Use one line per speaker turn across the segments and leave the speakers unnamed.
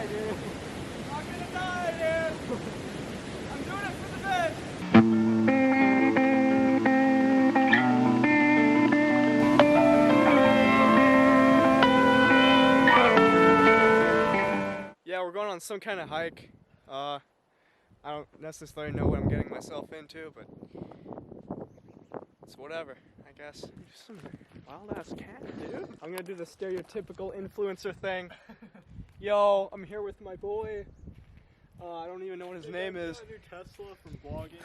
die, dude. I'm not gonna die, dude. I'm doing it for the bed. Yeah, we're going on some kind of hike. I don't necessarily know what I'm getting myself into, but it's whatever, I guess. Some wild ass cat, dude. I'm gonna do the stereotypical influencer thing. Yo, I'm here with my boy. I don't even know what his name is.
Tesla from vlogging.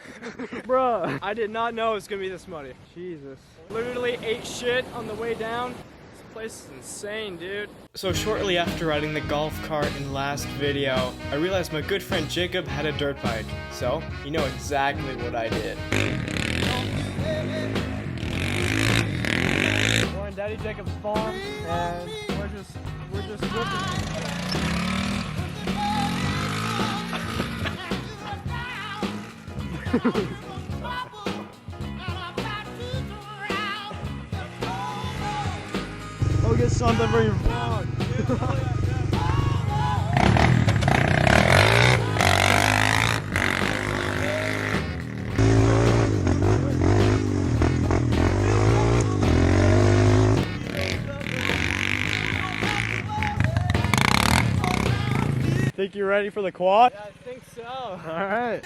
Bruh, I did not know it was gonna be this muddy. Jesus. Literally ate shit on the way down. This place is insane, dude. So shortly after riding the golf cart in the last video, I realized my good friend Jacob had a dirt bike. So, you know exactly what I did. We're on Daddy Jacob's farm, and we're just whipping. I'll get something for your vlog. Think you're ready for the quad?
Yeah, I think so.
All right.